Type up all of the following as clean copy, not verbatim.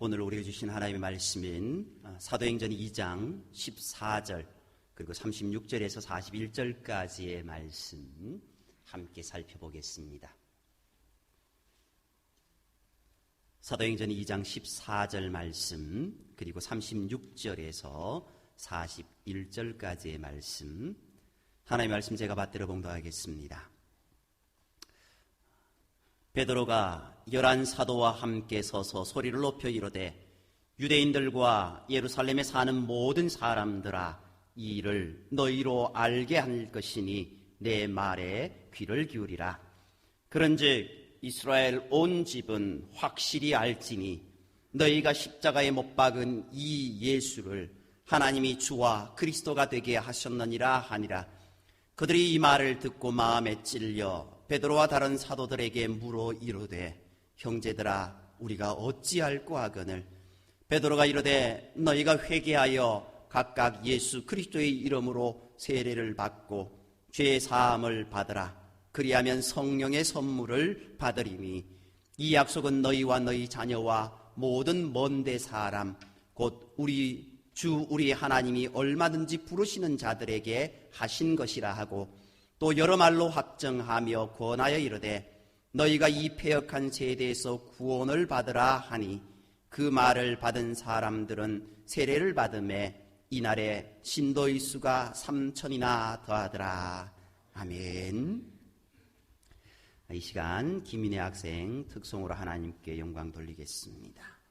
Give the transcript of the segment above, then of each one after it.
오늘 우리에게 주신 하나님의 말씀인 사도행전 2장 14절 그리고 36절에서 41절까지의 말씀 함께 살펴보겠습니다. 사도행전 2장 14절 말씀 그리고 36절에서 41절까지의 말씀, 하나님의 말씀 제가 받들어 봉독하겠습니다. 베드로가 11 사도와 함께 서서 소리를 높여 이르되 유대인들과 예루살렘에 사는 모든 사람들아, 이 일을 너희로 알게 할 것이니 내 말에 귀를 기울이라. 그런즉 이스라엘 온 집은 확실히 알지니 너희가 십자가에 못 박은 이 예수를 하나님이 주와 그리스도가 되게 하셨느니라 하니라. 그들이 이 말을 듣고 마음에 찔려 베드로와 다른 사도들에게 물어 이르되 형제들아, 우리가 어찌할꼬 하거늘. 베드로가 이르되 너희가 회개하여 각각 예수 그리스도의 이름으로 세례를 받고 죄 사함을 받으라. 그리하면 성령의 선물을 받으리니 이 약속은 너희와 너희 자녀와 모든 먼데 사람 곧 우리 주 우리 하나님이 얼마든지 부르시는 자들에게 하신 것이라 하고, 또 여러 말로 확정하며 권하여 이르되 너희가 이 패역한 세대에서 구원을 받으라 하니, 그 말을 받은 사람들은 세례를 받음에 이날에 신도의 수가 3,000이나 더하더라. 아멘. 이 시간 김인혜 학생 특송으로 하나님께 영광 돌리겠습니다.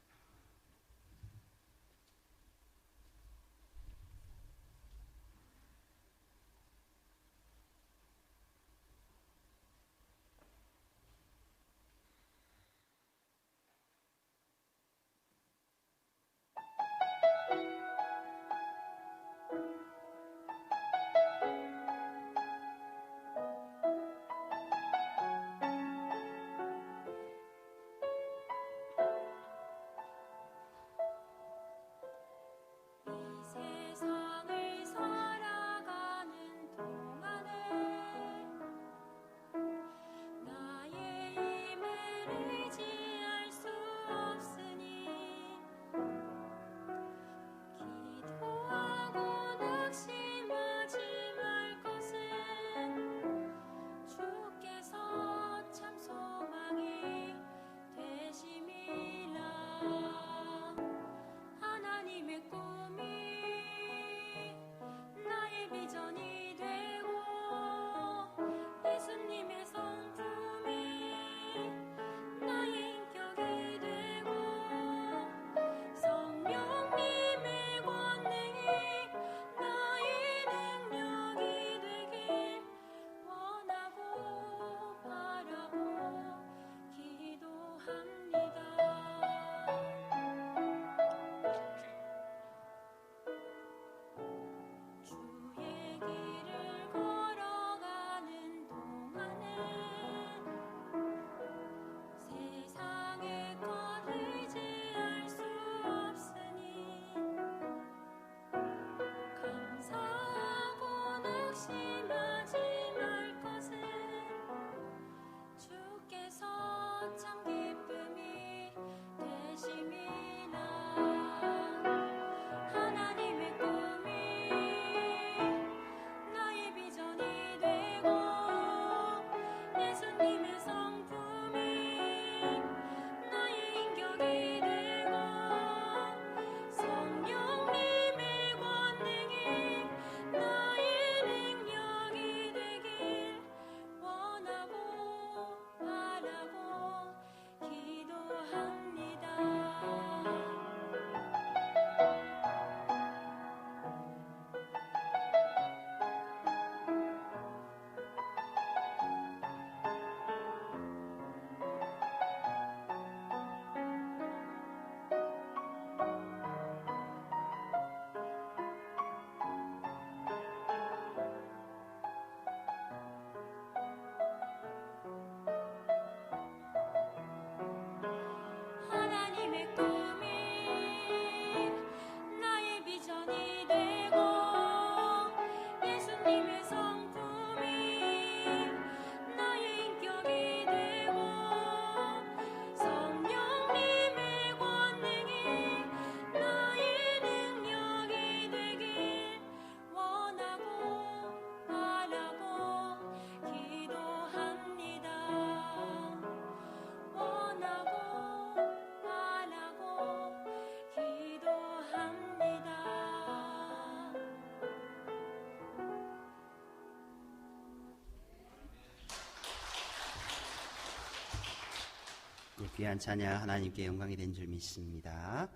귀한 찬양 하나님께 영광이 된 줄 믿습니다.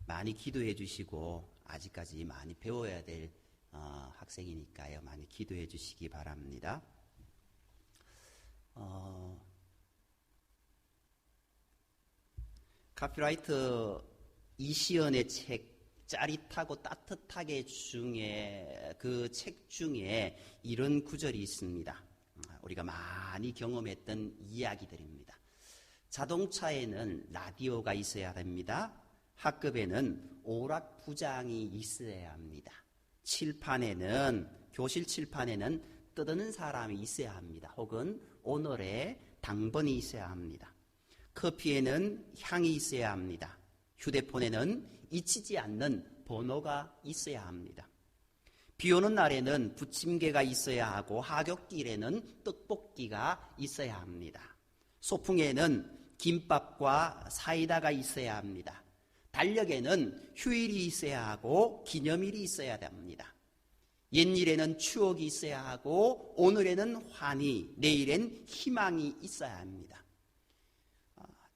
많이 기도해 주시고 아직까지 많이 배워야 될 학생이니까요. 많이 기도해 주시기 바랍니다. 카피라이트 이시연의 책 짜릿하고 따뜻하게 중에 그 책 중에 이런 구절이 있습니다. 우리가 많이 경험했던 이야기들입니다. 자동차에는 라디오가 있어야 됩니다. 학급에는 오락 부장이 있어야 합니다. 교실 칠판에는 떠드는 사람이 있어야 합니다. 혹은 오늘의 당번이 있어야 합니다. 커피에는 향이 있어야 합니다. 휴대폰에는 잊히지 않는 번호가 있어야 합니다. 비 오는 날에는 부침개가 있어야 하고 하굣길에는 떡볶이가 있어야 합니다. 소풍에는 김밥과 사이다가 있어야 합니다. 달력에는 휴일이 있어야 하고 기념일이 있어야 합니다. 옛일에는 추억이 있어야 하고 오늘에는 환희, 내일엔 희망이 있어야 합니다.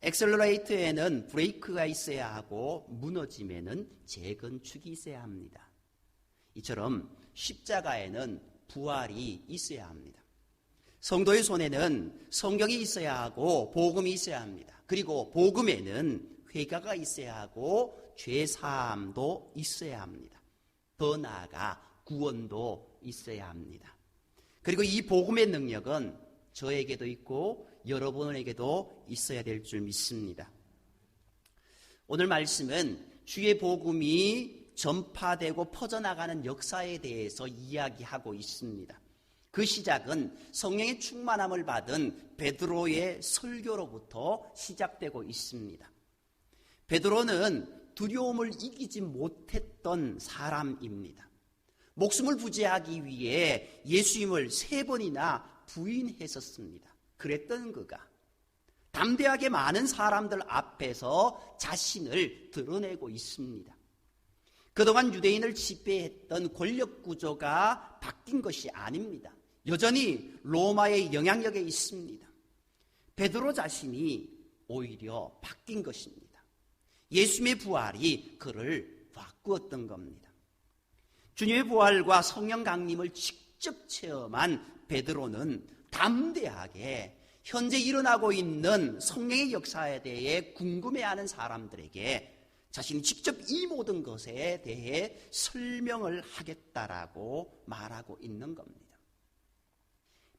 엑셀러레이터에는 브레이크가 있어야 하고 무너짐에는 재건축이 있어야 합니다. 이처럼 십자가에는 부활이 있어야 합니다. 성도의 손에는 성경이 있어야 하고 복음이 있어야 합니다. 그리고 복음에는 회개가 있어야 하고 죄사함도 있어야 합니다. 더 나아가 구원도 있어야 합니다. 그리고 이 복음의 능력은 저에게도 있고 여러분에게도 있어야 될 줄 믿습니다. 오늘 말씀은 주의 복음이 전파되고 퍼져나가는 역사에 대해서 이야기하고 있습니다. 그 시작은 성령의 충만함을 받은 베드로의 설교로부터 시작되고 있습니다. 베드로는 두려움을 이기지 못했던 사람입니다. 목숨을 부지하기 위해 예수님을 3번이나 부인했었습니다. 그랬던 그가 담대하게 많은 사람들 앞에서 자신을 드러내고 있습니다. 그동안 유대인을 지배했던 권력 구조가 바뀐 것이 아닙니다. 여전히 로마의 영향력에 있습니다. 베드로 자신이 오히려 바뀐 것입니다. 예수님의 부활이 그를 바꾸었던 겁니다. 주님의 부활과 성령 강림을 직접 체험한 베드로는 담대하게 현재 일어나고 있는 성령의 역사에 대해 궁금해하는 사람들에게 자신이 직접 이 모든 것에 대해 설명을 하겠다라고 말하고 있는 겁니다.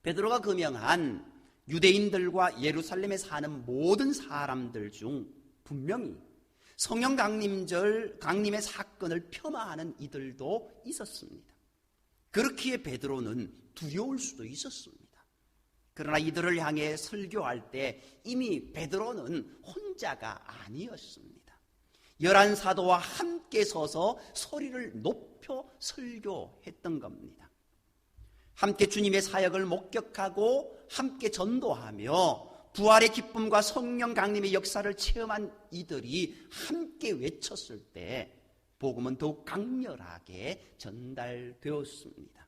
베드로가 거명한 유대인들과 예루살렘에 사는 모든 사람들 중 분명히 성령 강림의 사건을 폄하하는 이들도 있었습니다. 그렇기에 베드로는 두려울 수도 있었습니다. 그러나 이들을 향해 설교할 때 이미 베드로는 혼자가 아니었습니다. 11사도와 함께 서서 소리를 높여 설교했던 겁니다. 함께 주님의 사역을 목격하고 함께 전도하며 부활의 기쁨과 성령 강림의 역사를 체험한 이들이 함께 외쳤을 때 복음은 더욱 강렬하게 전달되었습니다.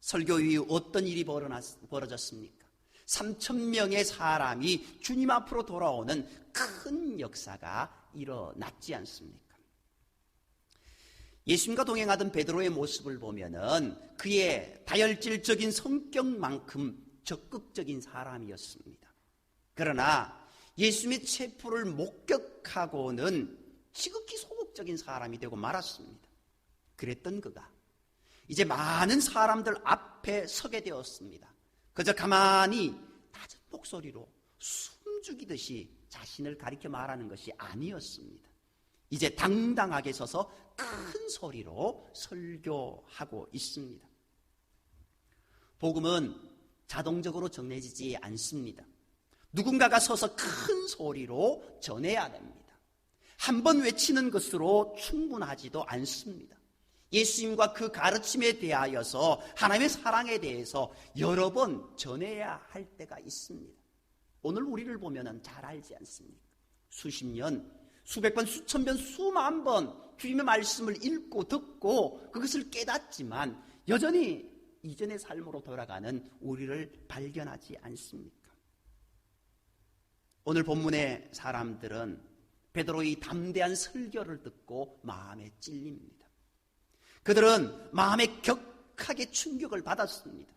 설교 이후 어떤 일이 벌어졌습니까? 3,000명의 사람이 주님 앞으로 돌아오는 큰 역사가 일어났지 않습니까? 예수님과 동행하던 베드로의 모습을 보면은 그의 다혈질적인 성격만큼 적극적인 사람이었습니다. 그러나 예수님의 체포를 목격하고는 지극히 소극적인 사람이 되고 말았습니다. 그랬던 그가 이제 많은 사람들 앞에 서게 되었습니다. 그저 가만히 낮은 목소리로 숨죽이듯이 자신을 가리켜 말하는 것이 아니었습니다. 이제 당당하게 서서 큰 소리로 설교하고 있습니다. 복음은 자동적으로 전해지지 않습니다. 누군가가 서서 큰 소리로 전해야 됩니다. 한 번 외치는 것으로 충분하지도 않습니다. 예수님과 그 가르침에 대하여서 하나님의 사랑에 대해서 여러 번 전해야 할 때가 있습니다. 오늘 우리를 보면 잘 알지 않습니까? 수십 년, 수백 번, 수천 번, 수만 번 주님의 말씀을 읽고 듣고 그것을 깨닫지만 여전히 이전의 삶으로 돌아가는 우리를 발견하지 않습니까? 오늘 본문의 사람들은 베드로의 담대한 설교를 듣고 마음에 찔립니다. 그들은 마음에 격하게 충격을 받았습니다.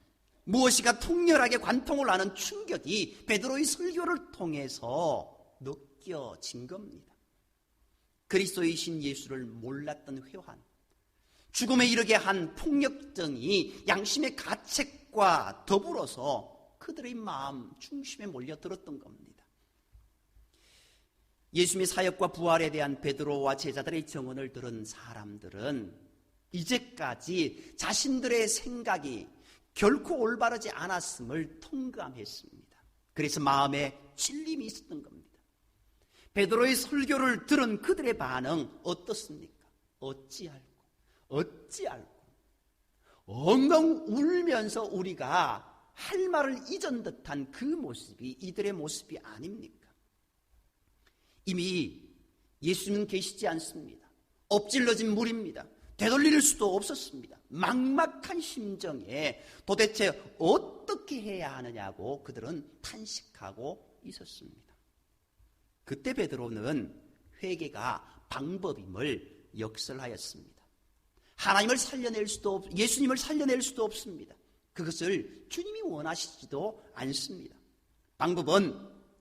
무엇이가 통렬하게 관통을 하는 충격이 베드로의 설교를 통해서 느껴진 겁니다. 그리스도이신 예수를 몰랐던 회환, 죽음에 이르게 한 폭력성이 양심의 가책과 더불어서 그들의 마음 중심에 몰려들었던 겁니다. 예수님의 사역과 부활에 대한 베드로와 제자들의 증언을 들은 사람들은 이제까지 자신들의 생각이 결코 올바르지 않았음을 통감했습니다. 그래서 마음에 찔림이 있었던 겁니다. 베드로의 설교를 들은 그들의 반응 어떻습니까? 어찌할꼬 엉엉 울면서 우리가 할 말을 잊은 듯한 그 모습이 이들의 모습이 아닙니까? 이미 예수는 계시지 않습니다. 엎질러진 물입니다. 되돌릴 수도 없었습니다. 막막한 심정에 도대체 어떻게 해야 하느냐고 그들은 탄식하고 있었습니다. 그때 베드로는 회개가 방법임을 역설하였습니다. 하나님을 살려낼 수도 없, 예수님을 살려낼 수도 없습니다. 그것을 주님이 원하시지도 않습니다. 방법은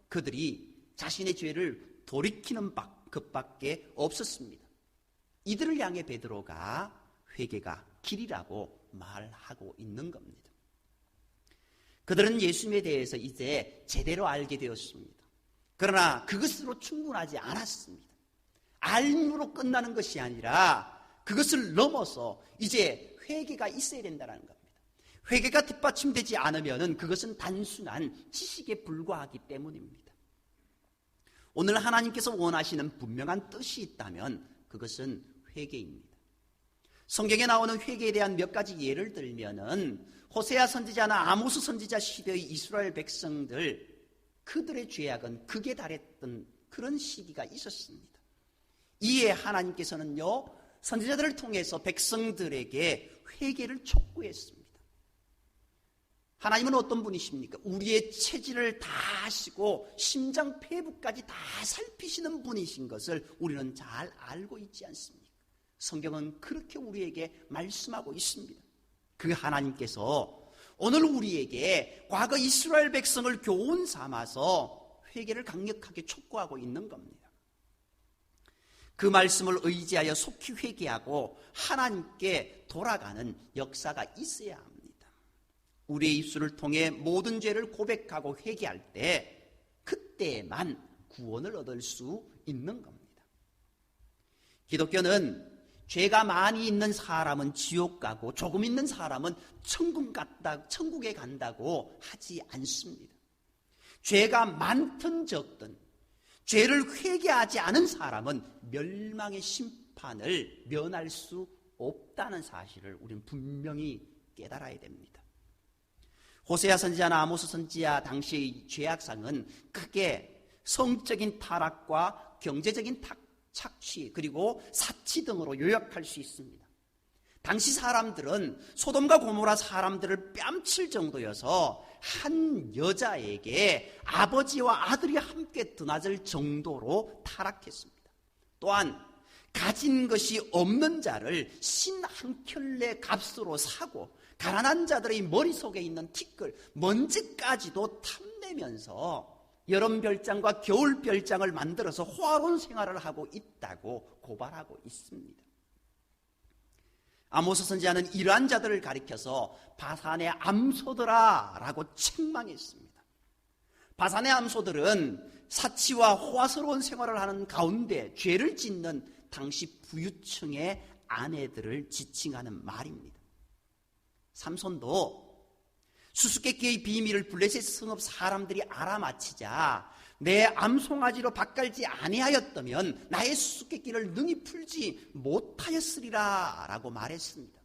그들이 자신의 죄를 돌이키는 것밖에 없었습니다. 이들을 향해 베드로가 회개가 길이라고 말하고 있는 겁니다. 그들은 예수님에 대해서 이제 제대로 알게 되었습니다. 그러나 그것으로 충분하지 않았습니다. 알므로 끝나는 것이 아니라 그것을 넘어서 이제 회개가 있어야 된다는 겁니다. 회개가 뒷받침되지 않으면 그것은 단순한 지식에 불과하기 때문입니다. 오늘 하나님께서 원하시는 분명한 뜻이 있다면 그것은 회개입니다. 성경에 나오는 회개에 대한 몇 가지 예를 들면은 호세아 선지자나 아모스 선지자 시대의 이스라엘 백성들, 그들의 죄악은 극에 달했던 그런 시기가 있었습니다. 이에 하나님께서는요, 선지자들을 통해서 백성들에게 회개를 촉구했습니다. 하나님은 어떤 분이십니까? 우리의 체질을 다 아시고 심장폐부까지 다 살피시는 분이신 것을 우리는 잘 알고 있지 않습니까? 성경은 그렇게 우리에게 말씀하고 있습니다. 그 하나님께서 오늘 우리에게 과거 이스라엘 백성을 교훈 삼아서 회개를 강력하게 촉구하고 있는 겁니다. 그 말씀을 의지하여 속히 회개하고 하나님께 돌아가는 역사가 있어야 합니다. 우리의 입술을 통해 모든 죄를 고백하고 회개할 때 그때만 구원을 얻을 수 있는 겁니다. 기독교는 죄가 많이 있는 사람은 지옥 가고 조금 있는 사람은 천국에 간다고 하지 않습니다. 죄가 많든 적든 죄를 회개하지 않은 사람은 멸망의 심판을 면할 수 없다는 사실을 우리는 분명히 깨달아야 됩니다. 호세아 선지자나 아모스 선지자 당시의 죄악상은 크게 성적인 타락과 경제적인 착취 그리고 사치 등으로 요약할 수 있습니다. 당시 사람들은 소돔과 고모라 사람들을 뺨칠 정도여서 한 여자에게 아버지와 아들이 함께 드나들 정도로 타락했습니다. 또한 가진 것이 없는 자를 신 한 켤레 값으로 사고 가난한 자들의 머릿속에 있는 티끌, 먼지까지도 탐내면서 여름별장과 겨울별장을 만들어서 호화로운 생활을 하고 있다고 고발하고 있습니다. 아모스 선지자는 이러한 자들을 가리켜서 바산의 암소들아 라고 책망했습니다. 바산의 암소들은 사치와 호화스러운 생활을 하는 가운데 죄를 짓는 당시 부유층의 아내들을 지칭하는 말입니다. 삼손도 수수께끼의 비밀을 블레셋 성읍 사람들이 알아맞히자 내 암송아지로 밭갈지 아니하였다면 나의 수수께끼를 능히 풀지 못하였으리라 라고 말했습니다.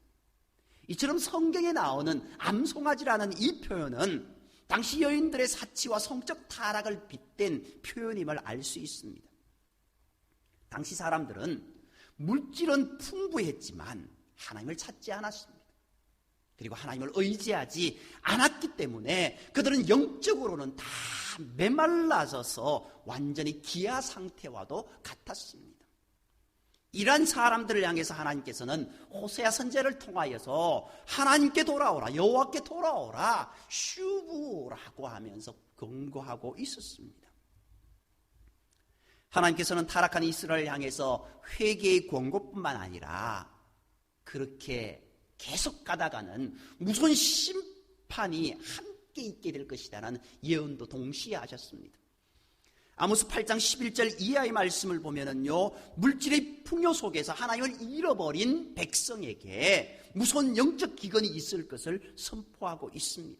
이처럼 성경에 나오는 암송아지라는 이 표현은 당시 여인들의 사치와 성적 타락을 빗댄 표현임을 알 수 있습니다. 당시 사람들은 물질은 풍부했지만 하나님을 찾지 않았습니다. 그리고 하나님을 의지하지 않았기 때문에 그들은 영적으로는 다 메말라져서 완전히 기아 상태와도 같았습니다. 이러한 사람들을 향해서 하나님께서는 호세아 선지자를 통하여서 하나님께 돌아오라, 여호와께 돌아오라, 슈브라고 하면서 경고하고 있었습니다. 하나님께서는 타락한 이스라엘을 향해서 회개의 권고뿐만 아니라 그렇게 계속 가다가는 무서운 심판이 함께 있게 될 것이라는 예언도 동시에 하셨습니다. 아모스 8장 11절 이하의 말씀을 보면은요, 물질의 풍요 속에서 하나님을 잃어버린 백성에게 무서운 영적 기근이 있을 것을 선포하고 있습니다.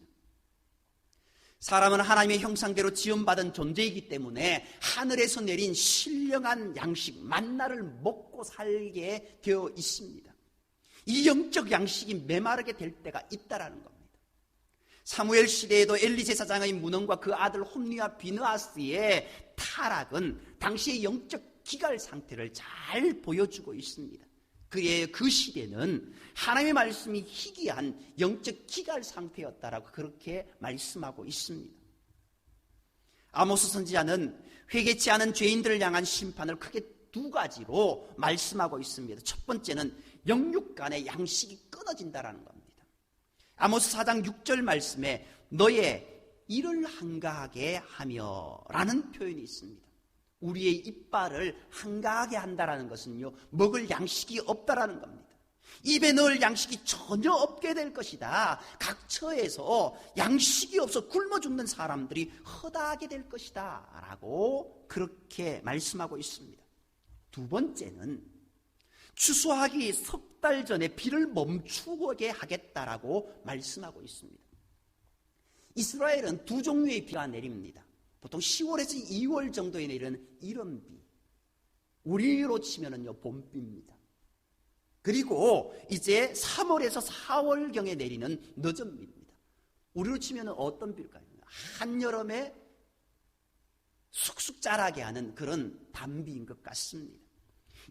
사람은 하나님의 형상대로 지음받은 존재이기 때문에 하늘에서 내린 신령한 양식, 만나를 먹고 살게 되어 있습니다. 이 영적 양식이 메마르게 될 때가 있다라는 겁니다. 사무엘 시대에도 엘리 제사장의 무능과 그 아들 홈리와 비느하스의 타락은 당시의 영적 기갈 상태를 잘 보여주고 있습니다. 그 시대는 하나님의 말씀이 희귀한 영적 기갈 상태였다라고 그렇게 말씀하고 있습니다. 아모스 선지자는 회개치 않은 죄인들을 향한 심판을 크게 두 가지로 말씀하고 있습니다. 첫 번째는 영육 간의 양식이 끊어진다라는 겁니다. 아모스 4장 6절 말씀에 너의 이를 한가하게 하며 라는 표현이 있습니다. 우리의 이빨을 한가하게 한다라는 것은요, 먹을 양식이 없다라는 겁니다. 입에 넣을 양식이 전혀 없게 될 것이다. 각 처에서 양식이 없어 굶어 죽는 사람들이 허다하게 될 것이다 라고 그렇게 말씀하고 있습니다. 두 번째는 추수하기 석 달 전에 비를 멈추게 하겠다라고 말씀하고 있습니다. 이스라엘은 두 종류의 비가 내립니다. 보통 10월에서 2월 정도에 내리는 이런 비, 우리로 치면은요 봄비입니다. 그리고 이제 3월에서 4월경에 내리는 늦은 비입니다. 우리로 치면은 어떤 비일까요? 한여름에 쑥쑥 자라게 하는 그런 단비인 것 같습니다.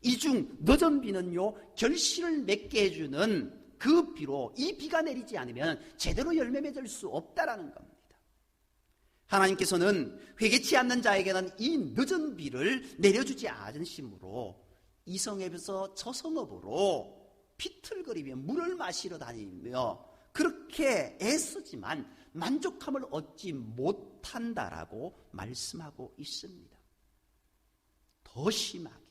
이 중 늦은 비는요, 결실을 맺게 해주는 그 비로 이 비가 내리지 않으면 제대로 열매 맺을 수 없다라는 겁니다. 하나님께서는 회개치 않는 자에게는 이 늦은 비를 내려주지 않으심으로 이성읍에서 저성읍으로 비틀거리며 물을 마시러 다니며 그렇게 애쓰지만 만족함을 얻지 못한다라고 말씀하고 있습니다. 더 심하게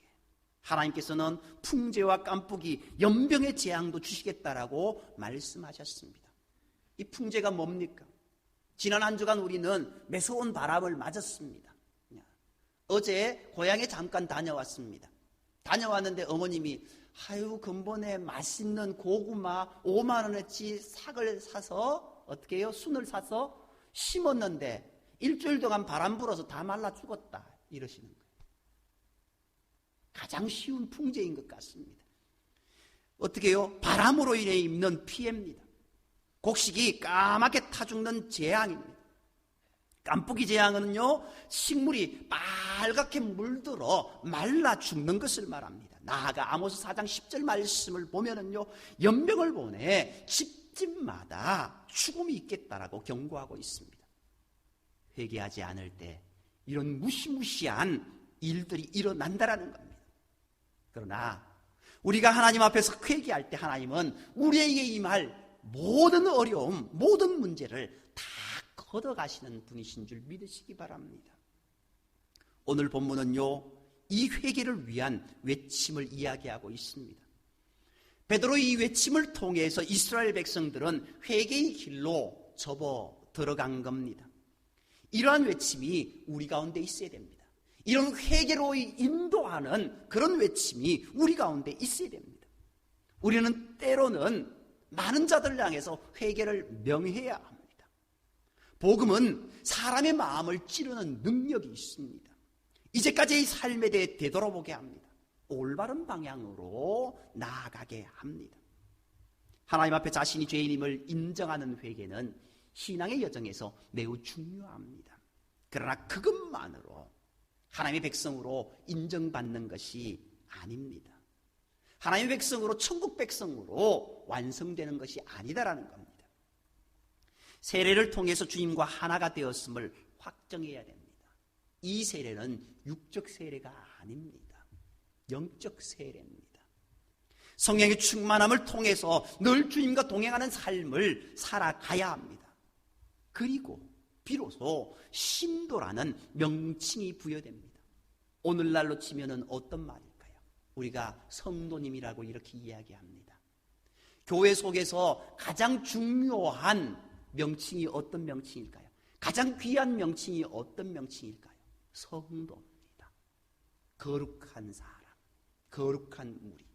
하나님께서는 풍재와 깐풍기, 연병의 재앙도 주시겠다라고 말씀하셨습니다. 이 풍재가 뭡니까? 지난 한 주간 우리는 매서운 바람을 맞았습니다. 어제 고향에 잠깐 다녀왔습니다. 다녀왔는데 어머님이 아유 근본에 맛있는 고구마 5만 원어치 삭을 사서 어떻게 해요? 순을 사서 심었는데 일주일 동안 바람 불어서 다 말라 죽었다 이러시는 거예요. 가장 쉬운 풍재인 것 같습니다. 어떻게 해요? 바람으로 인해 입는 피해입니다. 곡식이 까맣게 타 죽는 재앙입니다. 깐풍기 재앙은요, 식물이 빨갛게 물들어 말라 죽는 것을 말합니다. 나아가 아모스 4장 10절 말씀을 보면은요, 연병을 보내 집집마다 죽음이 있겠다라고 경고하고 있습니다. 회개하지 않을 때 이런 무시무시한 일들이 일어난다라는 겁니다. 그러나 우리가 하나님 앞에서 회개할 때 하나님은 우리에게 임할 모든 어려움, 모든 문제를 다 걷어가시는 분이신 줄 믿으시기 바랍니다. 오늘 본문은요, 이 회개를 위한 외침을 이야기하고 있습니다. 베드로의 이 외침을 통해서 이스라엘 백성들은 회개의 길로 접어 들어간 겁니다. 이러한 외침이 우리 가운데 있어야 됩니다. 이런 회개로 인도하는 그런 외침이 우리 가운데 있어야 됩니다. 우리는 때로는 많은 자들을 향해서 회개를 명해야 합니다. 복음은 사람의 마음을 찌르는 능력이 있습니다. 이제까지의 삶에 대해 되돌아보게 합니다. 올바른 방향으로 나아가게 합니다. 하나님 앞에 자신이 죄인임을 인정하는 회개는 신앙의 여정에서 매우 중요합니다. 그러나 그것만으로 하나님의 백성으로 인정받는 것이 아닙니다. 하나님의 백성으로, 천국 백성으로 완성되는 것이 아니다라는 겁니다. 세례를 통해서 주님과 하나가 되었음을 확정해야 됩니다. 이 세례는 육적 세례가 아닙니다. 영적 세례입니다. 성령의 충만함을 통해서 늘 주님과 동행하는 삶을 살아가야 합니다. 그리고 비로소 신도라는 명칭이 부여됩니다. 오늘날로 치면은 어떤 말일까요? 우리가 성도님이라고 이렇게 이야기합니다. 교회 속에서 가장 중요한 명칭이 어떤 명칭일까요? 가장 귀한 명칭이 어떤 명칭일까요? 성도입니다. 거룩한 사람, 거룩한 우리.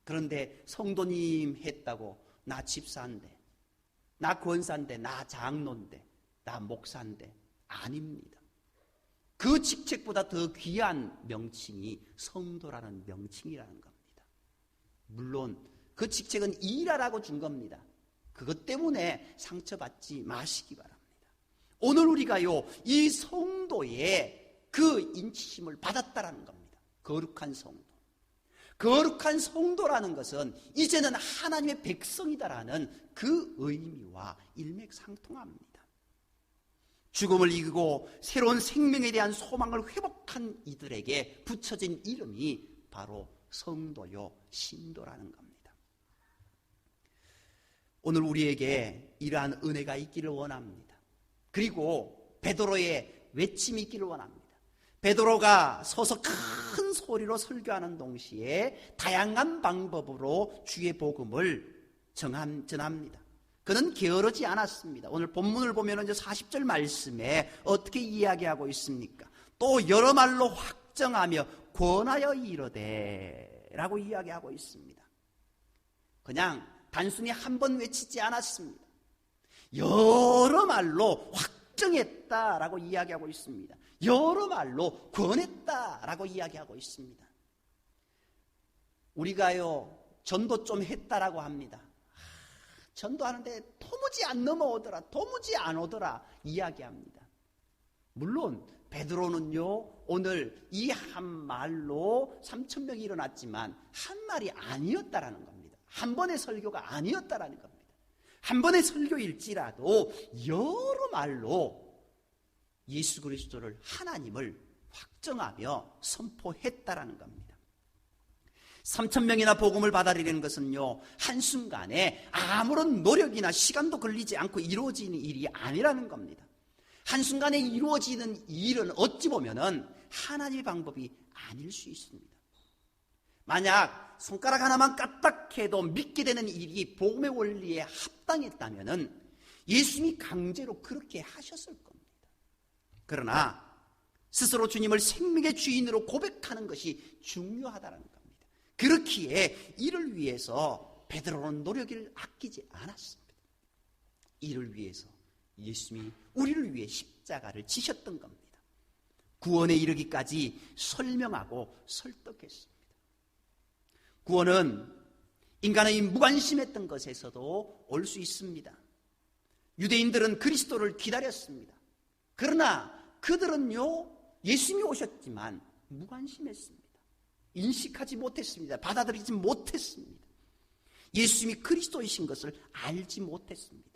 그런데 성도님 했다고 나 집사인데, 나 권사인데, 나 장로인데, 나 목사인데 아닙니다. 그 직책보다 더 귀한 명칭이 성도라는 명칭이라는 겁니다. 물론 그 직책은 일하라고 준 겁니다. 그것 때문에 상처받지 마시기 바랍니다. 오늘 우리가요, 이 성도의 그 인치심을 받았다라는 겁니다. 거룩한 성도. 거룩한 성도라는 것은 이제는 하나님의 백성이다라는 그 의미와 일맥상통합니다. 죽음을 이기고 새로운 생명에 대한 소망을 회복한 이들에게 붙여진 이름이 바로 성도요, 신도라는 겁니다. 오늘 우리에게 이러한 은혜가 있기를 원합니다. 그리고 베드로의 외침이 있기를 원합니다. 베드로가 서서 큰 소리로 설교하는 동시에 다양한 방법으로 주의 복음을 전합니다. 그는 게으르지 않았습니다. 오늘 본문을 보면 이제 40절 말씀에 어떻게 이야기하고 있습니까? 또 여러 말로 확정하며 권하여 이르되 라고 이야기하고 있습니다. 그냥 단순히 한 번 외치지 않았습니다. 여러 말로 확정했다라고 이야기하고 있습니다. 여러 말로 권했다라고 이야기하고 있습니다. 우리가요, 전도 좀 했다라고 합니다. 전도하는데 도무지 안 넘어오더라, 도무지 안 오더라 이야기합니다. 물론 베드로는요, 오늘 이 한 말로 3,000명이 일어났지만 한 말이 아니었다라는 겁니다. 한 번의 설교가 아니었다라는 겁니다. 한 번의 설교일지라도 여러 말로 예수 그리스도를, 하나님을 확정하며 선포했다라는 겁니다. 3,000명이나 복음을 받아들이는 것은요, 한순간에 아무런 노력이나 시간도 걸리지 않고 이루어지는 일이 아니라는 겁니다. 한순간에 이루어지는 일은 어찌 보면은 하나님의 방법이 아닐 수 있습니다. 만약 손가락 하나만 까딱해도 믿게 되는 일이 복음의 원리에 합당했다면은 예수님이 강제로 그렇게 하셨을 겁니다. 그러나 스스로 주님을 생명의 주인으로 고백하는 것이 중요하다는 겁니다. 그렇기에 이를 위해서 베드로는 노력을 아끼지 않았습니다. 이를 위해서 예수님이 우리를 위해 십자가를 지셨던 겁니다. 구원에 이르기까지 설명하고 설득했습니다. 구원은 인간의 무관심했던 것에서도 올 수 있습니다. 유대인들은 그리스도를 기다렸습니다. 그러나 그들은요, 예수님이 오셨지만 무관심했습니다. 인식하지 못했습니다. 받아들이지 못했습니다. 예수님이 그리스도이신 것을 알지 못했습니다.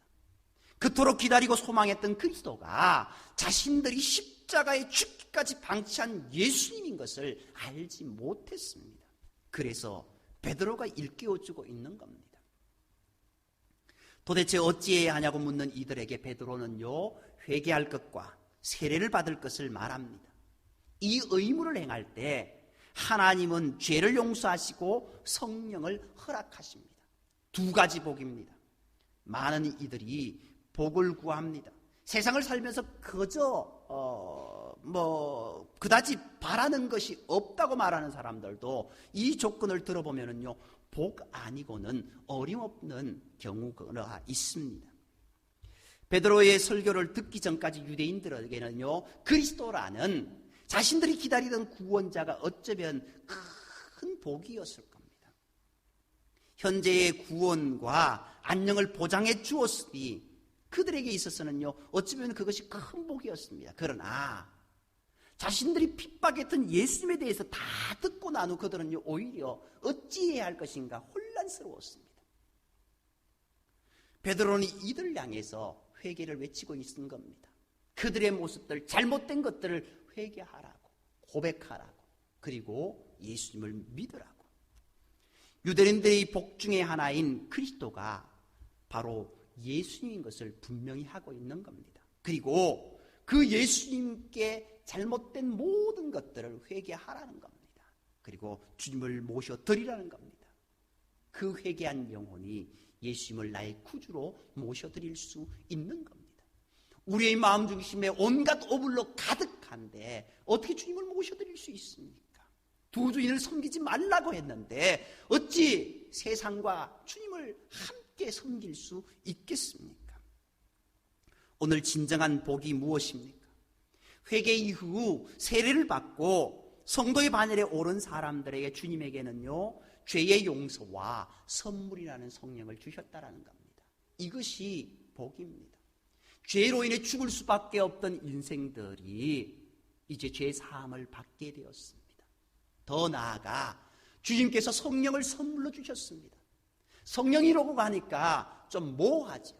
그토록 기다리고 소망했던 그리스도가 자신들이 십자가에 죽기까지 방치한 예수님인 것을 알지 못했습니다. 그래서 베드로가 일깨워주고 있는 겁니다. 도대체 어찌해야 하냐고 묻는 이들에게 베드로는요, 회개할 것과 세례를 받을 것을 말합니다. 이 의무를 행할 때 하나님은 죄를 용서하시고 성령을 허락하십니다. 두 가지 복입니다. 많은 이들이 복을 구합니다. 세상을 살면서 그저 그다지 바라는 것이 없다고 말하는 사람들도 이 조건을 들어보면은요, 복 아니고는 어림없는 경우가 있습니다. 베드로의 설교를 듣기 전까지 유대인들에게는요, 그리스도라는 자신들이 기다리던 구원자가 어쩌면 큰 복이었을 겁니다. 현재의 구원과 안녕을 보장해 주었으니 그들에게 있어서는요, 어쩌면 그것이 큰 복이었습니다. 그러나 자신들이 핍박했던 예수님에 대해서 다 듣고 난 후 그들은요, 오히려 어찌해야 할 것인가 혼란스러웠습니다. 베드로는 이들 향해서 회개를 외치고 있는 겁니다. 그들의 모습들, 잘못된 것들을 회개하라고, 고백하라고, 그리고 예수님을 믿으라고. 유대인들의 복 중에 하나인 그리스도가 바로 예수님인 것을 분명히 하고 있는 겁니다. 그리고 그 예수님께 잘못된 모든 것들을 회개하라는 겁니다. 그리고 주님을 모셔드리라는 겁니다. 그 회개한 영혼이 예수님을 나의 구주로 모셔드릴 수 있는 겁니다. 우리의 마음 중심에 온갖 오불로 가득한데 어떻게 주님을 모셔드릴 수 있습니까? 두 주인을 섬기지 말라고 했는데 어찌 세상과 주님을 함께 섬길 수 있겠습니까? 오늘 진정한 복이 무엇입니까? 회개 이후 세례를 받고 성도의 반열에 오른 사람들에게 주님에게는요, 죄의 용서와 선물이라는 성령을 주셨다라는 겁니다. 이것이 복입니다. 죄로 인해 죽을 수밖에 없던 인생들이 이제 죄 사함을 받게 되었습니다. 더 나아가 주님께서 성령을 선물로 주셨습니다. 성령이라고 하니까 좀 모호하죠.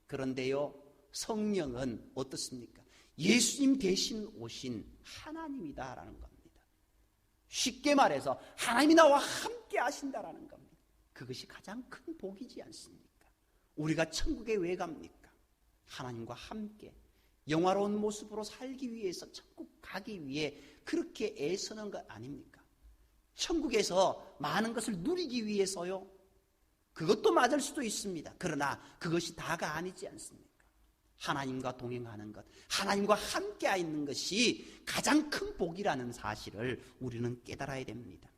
그런데요, 성령은 어떻습니까? 예수님 대신 오신 하나님이다라는 겁니다. 쉽게 말해서 하나님이 나와 함께 하신다라는 겁니다. 그것이 가장 큰 복이지 않습니까? 우리가 천국에 왜 갑니까? 하나님과 함께 영화로운 모습으로 살기 위해서 천국 가기 위해 그렇게 애쓰는 것 아닙니까? 천국에서 많은 것을 누리기 위해서요. 그것도 맞을 수도 있습니다. 그러나 그것이 다가 아니지 않습니까? 하나님과 동행하는 것, 하나님과 함께 있는 것이 가장 큰 복이라는 사실을 우리는 깨달아야 됩니다.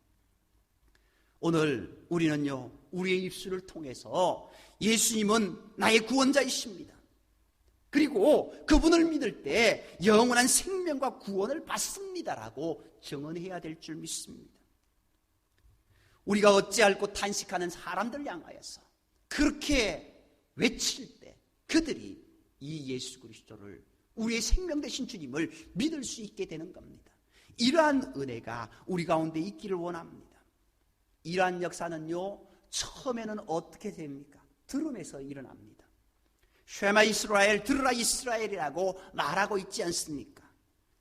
오늘 우리는요, 우리의 입술을 통해서 예수님은 나의 구원자이십니다. 그리고 그분을 믿을 때 영원한 생명과 구원을 받습니다라고 증언해야 될 줄 믿습니다. 우리가 어찌할꼬 탄식하는 사람들 향하여서 그렇게 외칠 때 그들이 이 예수 그리스도를, 우리의 생명 되신 주님을 믿을 수 있게 되는 겁니다. 이러한 은혜가 우리 가운데 있기를 원합니다. 이러한 역사는요, 처음에는 어떻게 됩니까? 들음에서 일어납니다. 쉐마 이스라엘, 들으라 이스라엘이라고 말하고 있지 않습니까?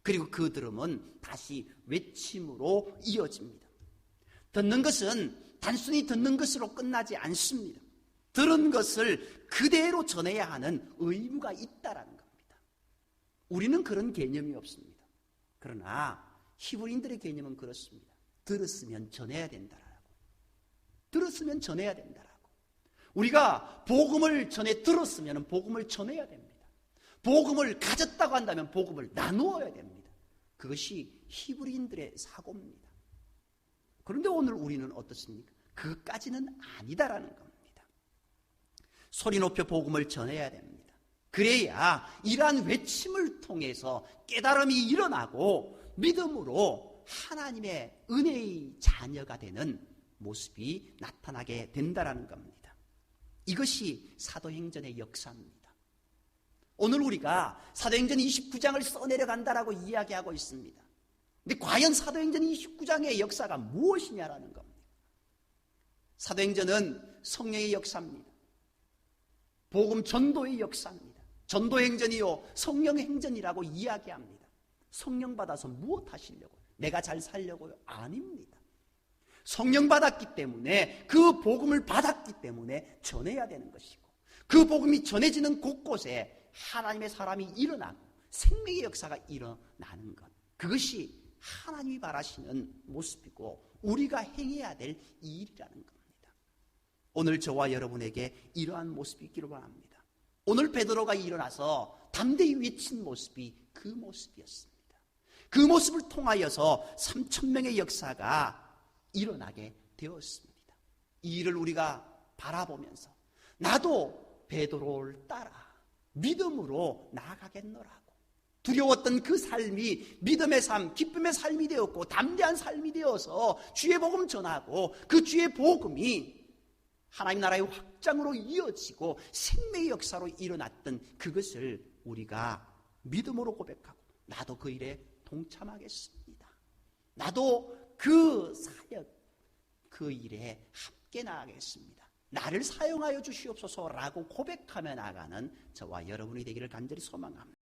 그리고 그 들음은 다시 외침으로 이어집니다. 듣는 것은 단순히 듣는 것으로 끝나지 않습니다. 들은 것을 그대로 전해야 하는 의무가 있다라는 겁니다. 우리는 그런 개념이 없습니다. 그러나 히브리인들의 개념은 그렇습니다. 들었으면 전해야 된다라고. 들었으면 전해야 된다라고. 우리가 복음을 전해 들었으면 복음을 전해야 됩니다. 복음을 가졌다고 한다면 복음을 나누어야 됩니다. 그것이 히브리인들의 사고입니다. 그런데 오늘 우리는 어떻습니까? 그것까지는 아니다라는 겁니다. 소리 높여 복음을 전해야 됩니다. 그래야 이러한 외침을 통해서 깨달음이 일어나고 믿음으로 하나님의 은혜의 자녀가 되는 모습이 나타나게 된다라는 겁니다. 이것이 사도행전의 역사입니다. 오늘 우리가 사도행전 29장을 써내려간다라고 이야기하고 있습니다. 근데 과연 사도행전 29장의 역사가 무엇이냐라는 겁니다. 사도행전은 성령의 역사입니다. 복음 전도의 역사입니다. 전도행전이요, 성령행전이라고 이야기합니다. 성령 받아서 무엇 하시려고요? 내가 잘 살려고요? 아닙니다. 성령 받았기 때문에, 그 복음을 받았기 때문에 전해야 되는 것이고, 그 복음이 전해지는 곳곳에 하나님의 사람이 일어나고 생명의 역사가 일어나는 것, 그것이 하나님이 바라시는 모습이고 우리가 행해야 될 일이라는 겁니다. 오늘 저와 여러분에게 이러한 모습이 있기를 바랍니다. 오늘 베드로가 일어나서 담대히 외친 모습이 그 모습이었습니다. 그 모습을 통하여서 3,000명의 역사가 일어나게 되었습니다. 이 일을 우리가 바라보면서 나도 베드로를 따라 믿음으로 나아가겠노라고, 두려웠던 그 삶이 믿음의 삶, 기쁨의 삶이 되었고 담대한 삶이 되어서 주의 복음 전하고 그 주의 복음이 하나님 나라의 확장으로 이어지고 생명의 역사로 일어났던 그것을 우리가 믿음으로 고백하고, 나도 그 일에 동참하겠습니다. 나도 그 사역, 그 일에 함께 나가겠습니다. 나를 사용하여 주시옵소서라고 고백하며 나가는 저와 여러분이 되기를 간절히 소망합니다.